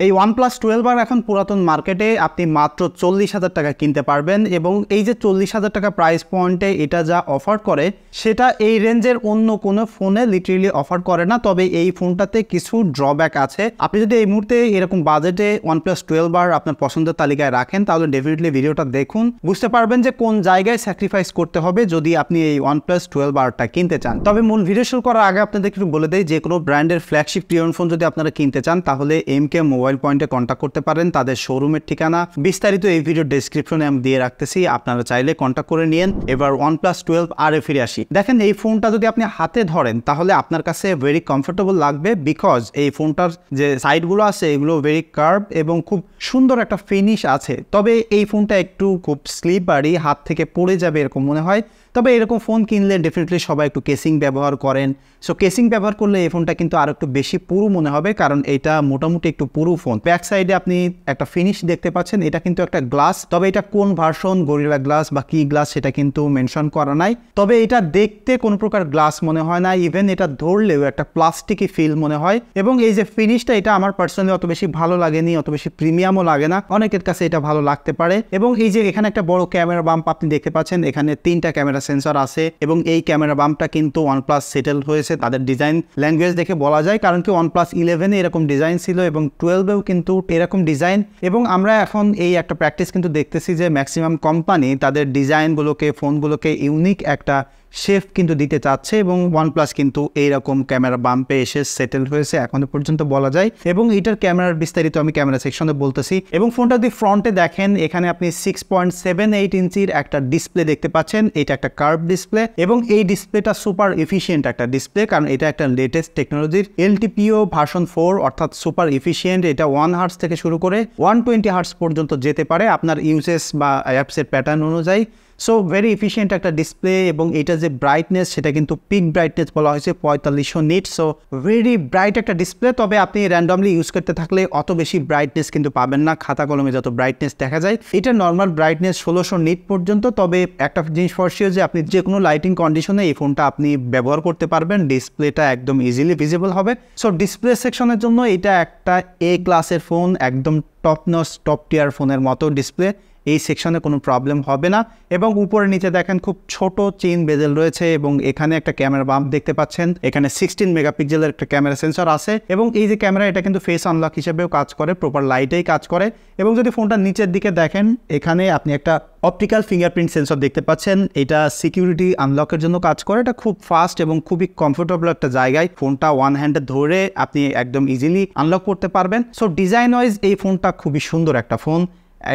এই OnePlus 12 আর এখন পুরাতন মার্কেটে আপনি মাত্র 40,000 টাকা কিনতে পারবেন এবং এই যে 40,000 টাকা প্রাইস পয়েন্টে এটা যা অফার করে সেটা এই রেঞ্জের অন্য কোনো ফোনে লিটারেলি অফার করে না। তবে এই ফোনটাতে কিছু ড্রব্যাক আছে। আপনি যদি এই মুহূর্তে এরকম বাজেটে OnePlus 12 আর আপনার পছন্দের তালিকায় রাখেন তাহলে ডেফিনেটলি ভিডিওটা দেখুন, বুঝতে পারবেন যে কোন জায়গায় স্যাক্রিফাইস করতে হবে যদি আপনি এই OnePlus 12 আরটা কিনতে চান। তবে মূল ভিডিও শুরু করার আগে আপনাদের একটু বলে দেই, যে কোনো ব্র্যান্ডের ফ্ল্যাগশিপ প্রিয়ন ফোন যদি আপনারা কিনতে চান তাহলে MK মোবাইল পয়েন্টে কন্ট্যাক্ট করতে পারেন। তাদের শোরুমের ঠিকানা বিস্তারিত এই ভিডিও ডেসক্রিপশনে আমি দিয়ে রাখতেছি, আপনারা চাইলে কন্ট্যাক্ট করে নিন। এবার OnePlus 12 আর ফিরে আসি। দেখেন এই ফোনটা যদি আপনি হাতে ধরেন তাহলে আপনার কাছে ভেরি কমফোর্টেবল লাগবে, বিকজ এই ফোনটার যে সাইডগুলো আছে এগুলো ভেরি কার্ভ এবং খুব সুন্দর একটা ফিনিশ আছে। তবে এই ফোনটা একটু খুব স্লিপারি, হাত থেকে পড়ে যাবে এরকম মনে হয়। তবে এরকম ফোন কিনলে ডেফিনেটলি সবাই একটু কেসিং ব্যবহার করেন। সো কেসিং ব্যবহার করলে এই ফোনটা কিন্তু আর একটু বেশি পুরু মনে হবে, কারণ এটা মোটামুটি একটু পুরু ফোন। ব্যাক সাইডে আপনি একটা ফিনিশ দেখতে পাচ্ছেন, এটা কিন্তু একটা গ্লাস। তবে এটা কোন ভার্সন, গরিলা গ্লাস বা কি গ্লাস সেটা কিন্তু মেনশন করা নাই। তবে এটা দেখতে কোনো প্রকার গ্লাস মনে হয় না, ইভেন এটা ধরলেও একটা প্লাস্টিকি ফিল মনে হয়। এবং এই যে ফিনিশটা, এটা আমার পার্সোনালি অত বেশি ভালো লাগেনি, অত বেশি প্রিমিয়ামও লাগে না। অনেকের কাছে এটা ভালো লাগতে পারে। এবং এই যে এখানে একটা বড় ক্যামেরা বাম্প আপনি দেখতে পাচ্ছেন, এখানে 3টা ক্যামেরা সেন্সর আছে এবং এই ক্যামেরা বাম্পটা কিন্তু OnePlus সেটেল হয়েছে তাদের ডিজাইন ল্যাঙ্গুয়েজ দেখে বলা যায়, কারণ কি OnePlus 11 এ এরকম ডিজাইন ছিল এবং 12 এও কিন্তু এরকম ডিজাইন। এবং আমরা এখন এই একটা প্র্যাকটিস কিন্তু দেখতেছি যে ম্যাক্সিমাম কোম্পানি তাদের ডিজাইনগুলোকে, ফোনগুলোকে ইউনিক একটা শেপ কিন্তু দিতে চাচ্ছে এবং OnePlus কিন্তু এইরকম ক্যামেরা বাম্পে এসে সেটেল হয়েছে এখনো পর্যন্ত বলা যায়। এবং এটার ক্যামেরার বিস্তারিত আমি ক্যামেরা সেকশনে বলতেছি। এবং ফোনটা যদি ফ্রন্টে দেখেন, এখানে আপনি 6.78 ইঞ্চির একটা ডিসপ্লে দেখতে পাচ্ছেন। এটা একটা কার্ভ ডিসপ্লে এবং এই ডিসপ্লেটা সুপার এফিশিয়েন্ট একটা ডিসপ্লে, কারণ এটা একটা লেটেস্ট টেকনোলজির LTPO ভার্সন 4, অর্থাৎ সুপার এফিশিয়েন্ট। এটা 1 হার্টজ থেকে শুরু করে 120 হার্টজ পর্যন্ত যেতে পারে আপনার ইউজেস বা অ্যাপসের প্যাটার্ন অনুযায়ী। সো ভেরি এফিশিয়েন্ট একটা ডিসপ্লে। এবং এটা যে ব্রাইটনেস, সেটা কিন্তু পিক ব্রাইটনেস বলা হয়েছে 4500 নিট। সো ভেরি ব্রাইট একটা ডিসপ্লে। তবে আপনি র্যান্ডমলি ইউজ করতে থাকলে অত বেশি ব্রাইটনেস কিন্তু পাবেন না, খাতা কলমে যত ব্রাইটনেস দেখা যায়। এটা নর্মাল ব্রাইটনেস 1600 নিট পর্যন্ত। তবে একটা জিনিস ফর শিওর যে আপনি যে কোনো লাইটিং কন্ডিশনে এই ফোনটা আপনি ব্যবহার করতে পারবেন, ডিসপ্লেটা একদম ইজিলি ভিজিবল হবে। সো ডিসপ্লে সেকশনের জন্য এটা একটা A ক্লাসের ফোন, একদম টপ নচ টপ টিয়ার ফোনের মতো ডিসপ্লে। এই সেকশনে কোনো প্রবলেম হবে না। এবং উপরে নিচে দেখেন খুব ছোট চেইন বেজেল রয়েছে এবং এখানে একটা ক্যামেরা বাম্প দেখতে পাচ্ছেন। এখানে 16 মেগাপিক্সেলের একটা ক্যামেরা সেন্সর আছে এবং এই যে ক্যামেরা, এটা কিন্তু ফেস আনলক হিসেবেও কাজ করে, প্রপার লাইটেই কাজ করে। এবং যদি ফোনটা নিচের দিকে দেখেন, এখানে আপনি একটা অপটিক্যাল ফিঙ্গারপ্রিন্ট সেন্সর দেখতে পাচ্ছেন। এটা সিকিউরিটি আনলকের জন্য কাজ করে। এটা খুব ফাস্ট এবং খুবই কমফোর্টেবল একটা জায়গায় ফোনটা ওয়ান হ্যান্ডে ধরে আপনি একদম ইজিলি আনলক করতে পারবেন। সো ডিজাইন ওয়াইজ এই ফোনটা খুবই সুন্দর একটা ফোন,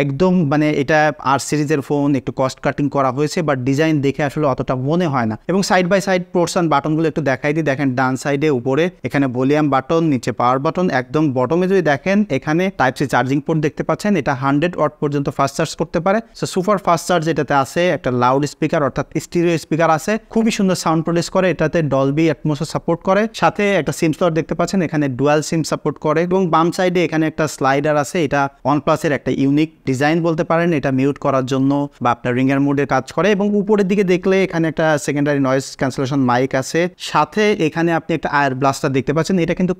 একদম মানে এটা আর সিরিজের ফোন, একটু কস্ট কাটিং করা হয়েছে, বাট ডিজাইন দেখে আসলে অতটা মনে হয় না। এবং সাইড বাই সাইড পোর্টস বাটনগুলো একটু দেখাই দিই। দেখেন ডান সাইডে উপরে এখানে ভলিউম বাটন, নিচে পাওয়ার বাটন। একদম বটমে যদি দেখেন, এখানে টাইপ সি চার্জিং পোর্ট দেখতে পাচ্ছেন। এটা 100 ওয়াট পর্যন্ত ফাস্ট চার্জ করতে পারে। সো সুপার ফাস্ট চার্জ এটাতে আছে। একটা লাউড স্পিকার অর্থাৎ স্টিরিও স্পিকার আছে, খুবই সুন্দর সাউন্ড প্রডিউস করে। এটাতে ডলবি অ্যাটমসও সাপোর্ট করে। সাথে একটা সিম স্লট দেখতে পাচ্ছেন, এখানে ডুয়াল সিম সাপোর্ট করে। এবং বাম সাইডে এখানে একটা স্লাইডার আছে। এটা OnePlus এর একটা ইউনিক ডিজাইন বলতে পারেন। এটা মিউট করার জন্য বা আপনার রিঙ্গার মোডে কাজ করে। এবং উপরের দিকে দেখলে এখানে একটা সেকেন্ডারি নয়েজ ক্যান্সেলেশন মাইক আছে। সাথে এখানে আপনি একটা আয়ার ব্লাস্টার দেখতে পাচ্ছেন। এটা কিন্তু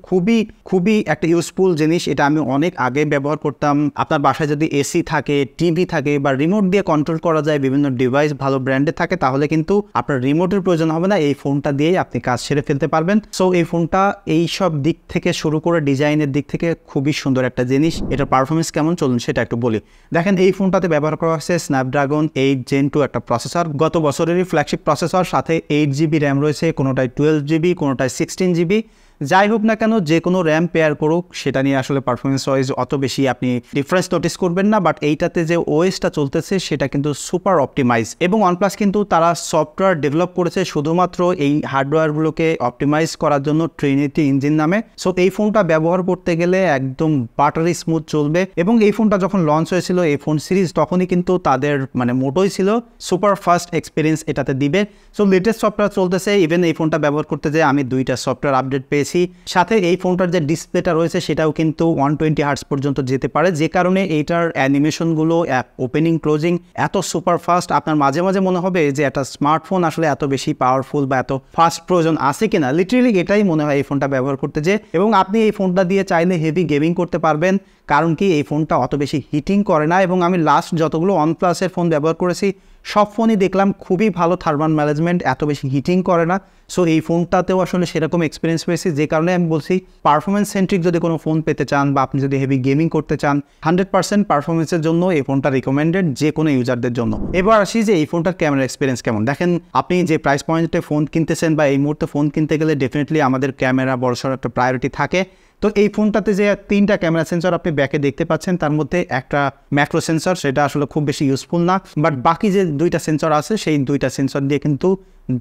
খুবই একটা ইউজফুল জিনিস। এটা আমি অনেক আগে ব্যবহার করতাম। আপনার বাসায় যদি এসি থাকে, টিভি থাকে বা রিমোট দিয়ে কন্ট্রোল করা যায় বিভিন্ন ডিভাইস ভালো ব্র্যান্ডে থাকে, তাহলে কিন্তু আপনার রিমোটের প্রয়োজন হবে না। এই ফোনটা দিয়েই আপনি কাজ সেরে ফেলতে পারবেন। সো এই ফোনটা এই সব দিক থেকে শুরু করে ডিজাইনের দিক থেকে খুবই সুন্দর একটা জিনিস। এটার পারফরমেন্স কেমন চলুন সেটা একটু বলি। দেখেন এই ফোনটাতে ব্যবহার করা হয়েছে স্ন্যাপড্রাগন 8 Gen 2 একটা প্রসেসর, গত বছরেরই ফ্ল্যাগশিপ প্রসেসর। সাথে 8GB র্যাম রয়েছে, কোনোটায় 12GB, কোনোটায় 16GB। যাই হোক না কেন, যে কোনো র্যাম পেয়ার করুক, সেটা নিয়ে আসলে পারফরমেন্স ওয়াইজ অত বেশি আপনি ডিফারেন্স নোটিস করবেন না। বাট এইটাতে যে ওএসটা চলতেছে সেটা কিন্তু সুপার অপটিমাইজ। এবং OnePlus কিন্তু তারা সফটওয়্যার ডেভেলপ করেছে শুধুমাত্র এই হার্ডওয়্যারগুলোকে অপটিমাইজ করার জন্য, ট্রিনিটি ইঞ্জিন নামে। সো এই ফোনটা ব্যবহার করতে গেলে একদম বাটারি স্মুথ চলবে। এবং এই ফোনটা যখন লঞ্চ হয়েছিল এই ফোন সিরিজ, তখনই কিন্তু তাদের মানে মোটোই ছিল সুপার ফাস্ট এক্সপিরিয়েন্স এটাতে দিবে। সো লেটেস্ট সফটওয়্যার চলতেছে। ইভেন এই ফোনটা ব্যবহার করতে যে আমি 2টা সফটওয়্যার আপডেট পেয়েছি। বেশি। সাথে এই ফোনটার যে ডিসপ্লেটা রয়েছে সেটাও কিন্তু 120 হার্টজ পর্যন্ত যেতে পারে, যে কারণে এইটার অ্যানিমেশনগুলো, অ্যাপ ওপেনিং ক্লোজিং এত সুপার ফাস্ট। আপনার মাঝে মাঝে মনে হবে যে একটা স্মার্টফোন আসলে এত বেশি পাওয়ারফুল বা এত ফাস্ট প্রয়োজন আছে কিনা, লিটারেলি এটাই মনে হয় এই ফোনটা ব্যবহার করতে। যে এবং আপনি এই ফোনটা দিয়ে চাইলে হেভি গেমিং করতে পারবেন, কারণ কি এই ফোনটা অত বেশি হিটিং করে না। এবং আমি লাস্ট যতগুলো OnePlus-এর ফোন ব্যবহার করেছি সব ফোনই দেখলাম খুবই ভালো থার্মাল ম্যানেজমেন্ট, এত বেশি হিটিং করে না। সো এই ফোনটাতেও আসলে সেরকম এক্সপিরিয়েন্স পেয়েছি, যে কারণে আমি বলছি পারফরমেন্স সেন্ট্রিক যদি কোনো ফোন পেতে চান বা আপনি যদি হেভি গেমিং করতে চান 100% পারফরমেন্সের জন্য এই ফোনটা রিকমেন্ডেড যে কোনো ইউজারদের জন্য। এবার আসি যে এই ফোনটার ক্যামেরা এক্সপিরিয়েন্স কেমন। দেখেন আপনি যে প্রাইস পয়েন্টে ফোন কিনতেছেন বা এই মুহূর্তে ফোন কিনতে গেলে ডেফিনেটলি আমাদের ক্যামেরা বড়সড় একটা প্রায়োরিটি থাকে। তো এই ফোনটাতে যে 3টা ক্যামেরা সেন্সর আপনি ব্যাকে দেখতে পাচ্ছেন, তার মধ্যে একটা ম্যাক্রো সেন্সর, সেটা আসলে খুব বেশি ইউজফুল না, বাট বাকি যে 2টা সেন্সর আছে সেই 2টা সেন্সর দিয়ে কিন্তু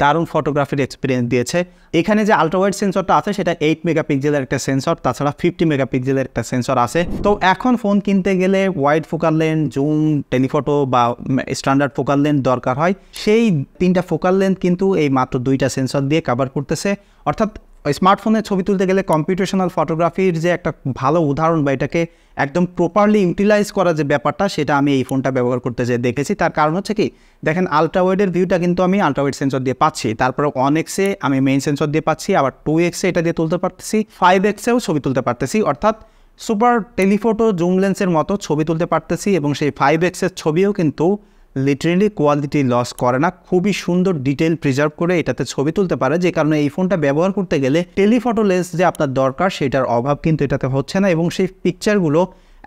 দারুণ ফটোগ্রাফির এক্সপিরিয়েন্স দিয়েছে। এখানে যে আলট্রা ওয়াইড সেন্সরটা আছে সেটা 8 মেগাপিক্সেলের একটা সেন্সর, তাছাড়া 50 মেগাপিক্সেলের একটা সেন্সর আছে। তো এখন ফোন কিনতে গেলে wide focal length, zoom, telephoto বা স্ট্যান্ডার্ড ফোকাল লেন্থ দরকার হয়। সেই 3টা ফোকাল লেন্থ কিন্তু এই মাত্র 2টা সেন্সর দিয়ে কভার করতেছে। অর্থাৎ স্মার্টফোনে ছবি তুলতে গেলে কম্পিউটেশনাল ফটোগ্রাফির যে একটা ভালো উদাহরণ বা এটাকে একদম প্রপারলি ইউটিলাইজ করা যে ব্যাপারটা, সেটা আমি এই ফোনটা ব্যবহার করতে যেয়ে দেখেছি। তার কারণ হচ্ছে কি, দেখেন আলট্রা ওয়াইডের ভিউটা কিন্তু আমি আলট্রা ওয়াইড সেন্সর দিয়ে পাচ্ছি, তারপরে 1x-এ আমি মেইন সেন্সর দিয়ে পাচ্ছি, আবার 2x-এ এটা দিয়ে তুলতে পারতেছি, 5x-এও ছবি তুলতে পারতেছি। অর্থাৎ সুপার টেলিফোটো জুম লেন্সের মতো ছবি তুলতে পারতেছি এবং সেই 5x-এর ছবিও কিন্তু লিটারেলি কোয়ালিটি লস করে না, খুবই সুন্দর ডিটেল প্রিজার্ভ করে এটাতে ছবি তুলতে পারে, যে কারণে এই ফোনটা ব্যবহার করতে গেলে টেলিফটো লেন্স যে আপনার দরকার সেটার অভাব কিন্তু এটাতে হচ্ছে না। এবং সেই পিকচারগুলো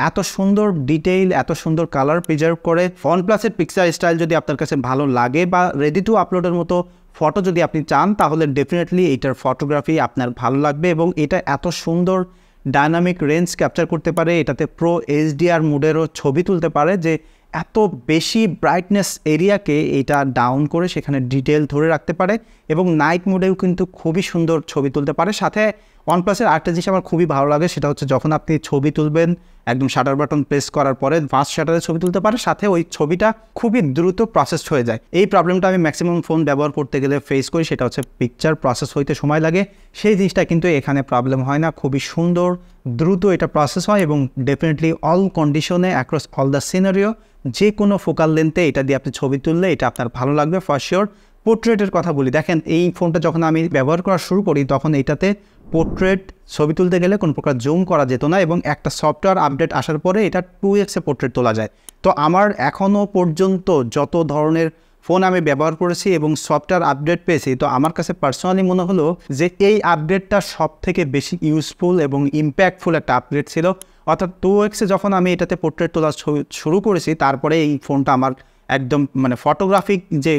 এত সুন্দর ডিটেইল, এত সুন্দর কালার প্রিজার্ভ করে। OnePlus-এর পিকচার স্টাইল যদি আপনার কাছে ভালো লাগে বা রেডি টু আপলোডের মতো ফটো যদি আপনি চান, তাহলে ডেফিনেটলি এটার ফটোগ্রাফি আপনার ভালো লাগবে। এবং এটা এত সুন্দর ডাইনামিক রেঞ্জ ক্যাপচার করতে পারে, এটাতে প্রো HDR মোডেরও ছবি তুলতে পারে, যে এত বেশি ব্রাইটনেস এরিয়াকে এটা ডাউন করে সেখানে ডিটেল ধরে রাখতে পারে এবং নাইট মোডেও কিন্তু খুবই সুন্দর ছবি তুলতে পারে। সাথে OnePlus-এর আরেকটা জিনিস আমার খুবই ভালো লাগে, সেটা হচ্ছে যখন আপনি ছবি তুলবেন একদম শাটার বাটন প্রেস করার পরে ফাস্ট শাটারে ছবি তুলতে পারে, সাথে ওই ছবিটা খুবই দ্রুত প্রসেস হয়ে যায়। এই প্রবলেমটা আমি ম্যাক্সিমাম ফোন ব্যবহার করতে গেলে ফেস করি, সেটা হচ্ছে পিকচার প্রসেস হইতে সময় লাগে। সেই জিনিসটা কিন্তু এখানে প্রবলেম হয় না, খুবই সুন্দর দ্রুত এটা প্রসেস হয় এবং ডেফিনেটলি অল কন্ডিশনে অ্যাক্রস অল দ্য সিনারিও যে কোনো ফোকাল লেন্থে এটা দিয়ে আপনি ছবি তুললে এটা আপনার ভালো লাগবে ফর শিওর। পোর্ট্রেটের কথা বলি, দেখেন এই ফোনটা যখন আমি ব্যবহার করা শুরু করি তখন এটাতে পোর্ট্রেট ছবি তুলতে গেলে কোনো প্রকার জুম করা যেত না এবং একটা সফটওয়্যার আপডেট আসার পরে এটা 2x-এ পোর্ট্রেট তোলা যায়। তো আমার এখনও পর্যন্ত যত ধরনের ফোন আমি ব্যবহার করেছি এবং সফটওয়্যার আপডেট পেয়েছি, তো আমার কাছে পার্সোনালি মনে হলো যে এই আপডেটটা সব থেকে বেশি ইউজফুল এবং ইম্প্যাক্টফুল একটা আপডেট ছিল। অর্থাৎ 2x-এ যখন আমি এটাতে পোর্ট্রেট তোলা শুরু করেছি, তারপরে এই ফোনটা আমার একদম ফটোগ্রাফিক যে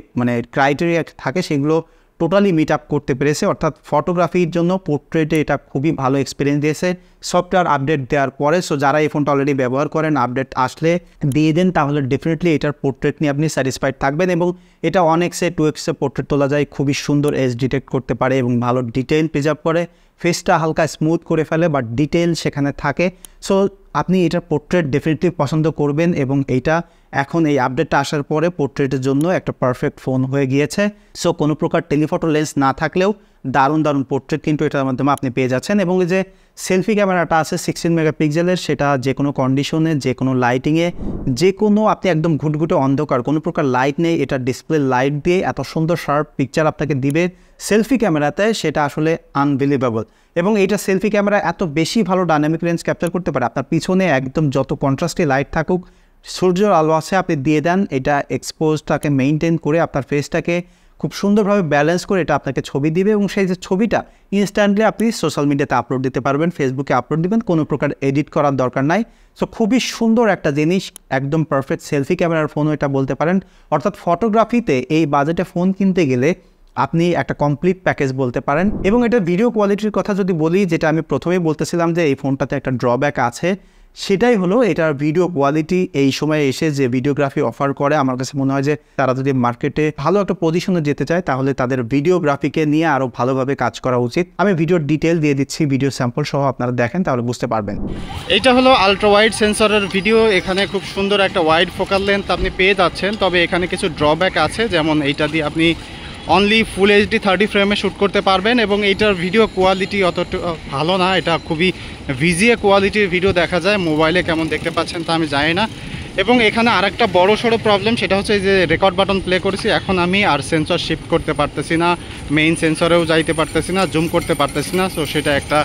ক্রাইটেরিয়া থাকে সেগুলো টোটালি মিট আপ করতে পেরেছে। অর্থাৎ ফটোগ্রাফির জন্য পোর্ট্রেটে এটা খুবই ভালো এক্সপিরিয়েন্স দিয়েছে সফটওয়্যার আপডেট দেওয়ার পরে। সো যারা এই ফোনটা অলরেডি ব্যবহার করেন, আপডেট আসলে দিয়ে দেন, তাহলে ডেফিনেটলি এটার পোর্ট্রেট নিয়ে আপনি স্যাটিসফাইড থাকবেন। এবং এটা 1x-এ 2x-এ পোর্ট্রেট তোলা যায়, খুবই সুন্দর এজ ডিটেক্ট করতে পারে এবং ভালো ডিটেইল প্রিজার্ভ করে, ফেসটা হালকা স্মুথ করে ফেলে বাট ডিটেইল সেখানে থাকে। সো আপনি এটার পোর্ট্রেট ডেফিনেটলি পছন্দ করবেন এবং এইটা এখন এই আপডেটটা আসার পরে পোর্ট্রেটের জন্য একটা পারফেক্ট ফোন হয়ে গিয়েছে। সো কোনো প্রকার টেলিফটো লেন্স না থাকলেও দারুণ দারুণ পোর্ট্রেট কিন্তু এটার মাধ্যমে আপনি পেয়ে যাচ্ছেন। এবং এই যে সেলফি ক্যামেরাটা আছে 16 মেগাপিক্সেলের, সেটা যে কোনো কন্ডিশনে, যে কোনো লাইটিংয়ে, যে কোনো আপনি একদম ঘুটঘুটে অন্ধকার কোনো প্রকার লাইট নেই, এটা ডিসপ্লে লাইট দিয়ে এত সুন্দর শার্প পিকচার আপনাকে দিবে সেলফি ক্যামেরাতে, সেটা আসলে আনবিলিভেবল। এবং এইটা সেলফি ক্যামেরা এত বেশি ভালো ডাইনামিক রেঞ্জ ক্যাপচার করতে পারে, আপনার পিছনে একদম যত কন্ট্রাস্টে লাইট থাকুক, সূর্যের আলো আছে, আপনি দিয়ে দেন, এটা এক্সপোজটাকে মেনটেন করে আপনার ফেসটাকে খুব সুন্দরভাবে ব্যালেন্স করে এটা আপনাকে ছবি দিবে এবং সেই যে ছবিটা ইনস্ট্যান্টলি আপনি সোশ্যাল মিডিয়াতে আপলোড দিতে পারবেন, ফেসবুকে আপলোড দিবেন, কোনো প্রকার এডিট করার দরকার নাই। সো খুবই সুন্দর একটা জিনিস, একদম পারফেক্ট সেলফি ক্যামেরার ফোনও এটা বলতে পারেন। অর্থাৎ ফটোগ্রাফিতে এই বাজেটে ফোন কিনতে গেলে আপনি একটা কমপ্লিট প্যাকেজ বলতে পারেন। এবং এটা ভিডিও কোয়ালিটির কথা যদি বলি, যেটা আমি প্রথমেই বলতেছিলাম যে এই ফোনটাতে একটা ড্রব্যাক আছে, সেটাই হলো এটার ভিডিও কোয়ালিটি। এই সময়ে এসে যে ভিডিওগ্রাফি অফার করে, আমার কাছে মনে হয় যে তারা যদি মার্কেটে ভালো একটা পজিশনে যেতে চায় তাহলে তাদের ভিডিওগ্রাফিকে নিয়ে আরও ভালোভাবে কাজ করা উচিত। আমি ভিডিওর ডিটেল দিয়ে দিচ্ছি, ভিডিও স্যাম্পল সহ আপনারা দেখেন তাহলে বুঝতে পারবেন। এইটা হলো আলট্রা ওয়াইড সেন্সরের ভিডিও। এখানে খুব সুন্দর একটা ওয়াইড ফোকাল লেন্থ আপনি পেয়ে যাচ্ছেন, তবে এখানে কিছু ড্রব্যাক আছে, যেমন এইটা দিয়ে আপনি অনলি ফুল এইচডি 30 ফ্রেমে শ্যুট করতে পারবেন এবং এইটার ভিডিও কোয়ালিটি অতটা ভালো না, এটা খুবই ভিজিএ কোয়ালিটির ভিডিও দেখা যায়। মোবাইলে কেমন দেখতে পাচ্ছেন তা আমি জানি না। এবং এখানে আরেকটা বড় সড়ো প্রবলেম, সেটা হচ্ছে যে রেকর্ড বাটন প্লে করেছি, এখন আমি আর সেন্সর শিফট করতে পারতেছি না, মেইন সেন্সরেও যাইতে পারতেছি না, জুম করতে পারতেছি না। সো সেটা একটা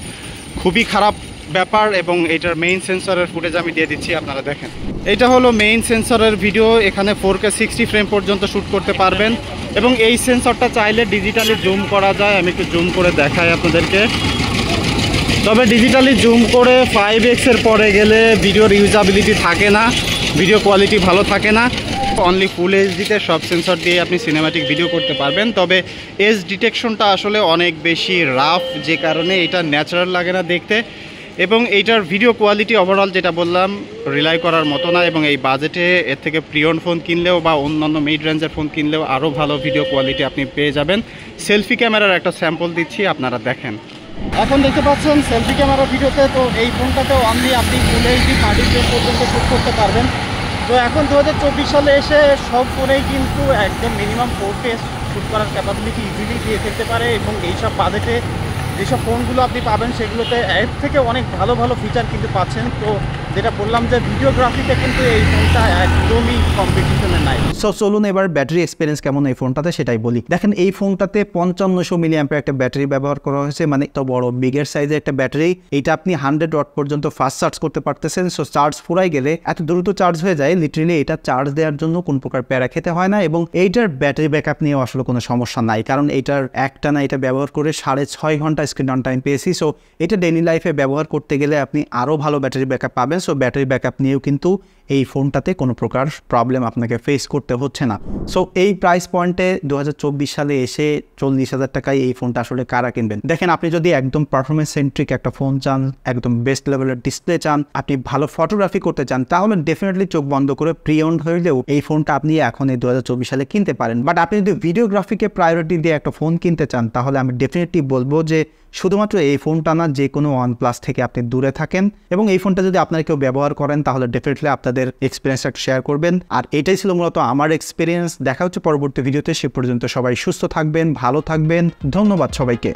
খুবই খারাপ ব্যাপার। এবং এটার মেইন সেন্সরের ফুটেজ আমি দিয়ে দিচ্ছি, আপনারা দেখেন। এটা হলো মেইন সেন্সরের ভিডিও, এখানে 4K 60 ফ্রেম পর্যন্ত শ্যুট করতে পারবেন এবং এই সেন্সরটা চাইলে ডিজিটালি জুম করা যায়। আমি একটু জুম করে দেখাই আপনাদেরকে। তবে ডিজিটালি জুম করে 5x এর পরে গেলে ভিডিওর ইউজাবিলিটি থাকে না, ভিডিও কোয়ালিটি ভালো থাকে না। অনলি ফুল এইচডিতে সব সেন্সর দিয়ে আপনি সিনেম্যাটিক ভিডিও করতে পারবেন। তবে এজ ডিটেকশনটা আসলে অনেক বেশি রাফ, যে কারণে এটা ন্যাচারাল লাগে না দেখতে। এবং এইটার ভিডিও কোয়ালিটি ওভারঅল যেটা বললাম রিলাই করার মতো না। এবং এই বাজেটে এর থেকে প্রিয়ন ফোন কিনলেও বা অন্যান্য মিড রেঞ্জের ফোন কিনলেও আরও ভালো ভিডিও কোয়ালিটি আপনি পেয়ে যাবেন। সেলফি ক্যামেরার একটা স্যাম্পল দিচ্ছি, আপনারা দেখেন। এখন দেখতে পাচ্ছেন সেলফি ক্যামেরার ভিডিওতে, তো এই ফোনটাতে অনলি আপনি ফুল এইচডি 30 ফ্রেম পর্যন্ত শ্যুট করতে পারবেন। তো এখন 2024 সালে এসে সব ফোনেই কিন্তু একদম মিনিমাম 4K শ্যুট করার ক্যাপাবিলিটি ইজিলি দিয়ে ফেলতে পারে। এবং এইসব বাজেটে যেসব ফোনগুলো আপনি পাবেন সেগুলোতে এর থেকে অনেক ভালো ভালো ফিচার কিন্তু পাচ্ছেন। তো যেটা বললাম যে ভিডিওগ্রাফিতে কিন্তু এই ফোনটা একদমই কম্পিটিশনে নাই। সো চলুন এবার ব্যাটারি এক্সপিরিয়েন্স কেমন এই ফোনটাতে সেটাই বলি। দেখেন এই ফোনটাতে 5500 মিলিঅ্যাম্পিয়ার একটা ব্যাটারি ব্যবহার করা হয়েছে, মানে তো বড় বিগের সাইজের একটা ব্যাটারি। এইটা আপনি 100 ওয়াট পর্যন্ত ফাস্ট চার্জ করতে পারতেছেন। সো চার্জ ফুরাই গেলে এত দ্রুত চার্জ হয়ে যায়, লিটারেলি এটা চার্জ দেওয়ার জন্য কোন প্রকার প্যারা খেতে হয় না। এবং এইটার ব্যাটারি ব্যাকআপ নিয়েও আসলে কোনো সমস্যা নাই, কারণ এইটার একটানা এটা ব্যবহার করে 6.5 ঘন্টা স্ক্রিন অন টাইম পেয়েছি। সো এটা ডেইলি লাইফে ব্যবহার করতে গেলে আপনি আরও ভালো ব্যাটারি ব্যাকআপ পাবেন। সো ব্যাটারি ব্যাকআপ নিয়েও কিন্তু এই ফোনটাতে কোনো প্রকার প্রবলেম আপনাকে ফেস করতে হচ্ছে না। সো এই প্রাইস পয়েন্টে 2024 সালে এসে 40,000 টাকায় এই ফোনটা আসলে কারা কিনবেন? দেখেন, আপনি যদি একদম পারফরমেন্স সেন্ট্রিক একটা ফোন চান, একদম বেস্ট লেভেলের ডিসপ্লে চান, আপনি ভালো ফটোগ্রাফি করতে চান, তাহলে ডেফিনেটলি চোখ বন্ধ করে প্রি ওন্ড হইলেও এই ফোনটা আপনি এখন এই 2024 সালে কিনতে পারেন। বাট আপনি যদি ভিডিওগ্রাফিকে প্রায়োরিটি দিয়ে একটা ফোন কিনতে চান, তাহলে আমি ডেফিনেটলি বলবো যে শুধুমাত্র এই ফোনটা না, যে কোনো OnePlus থেকে আপনি দূরে থাকেন। এবং এই ফোনটা যদি আপনারা কেউ ব্যবহার করেন তাহলে ডেফিনেটলি আপনাদের এক্সপিরিয়েন্সটা শেয়ার করবেন। আর এটাই ছিল মূলত আমার এক্সপিরিয়েন্স। দেখা হচ্ছে পরবর্তী ভিডিওতে। সে পর্যন্ত সবাই সুস্থ থাকবেন, ভালো থাকবেন। ধন্যবাদ সবাইকে।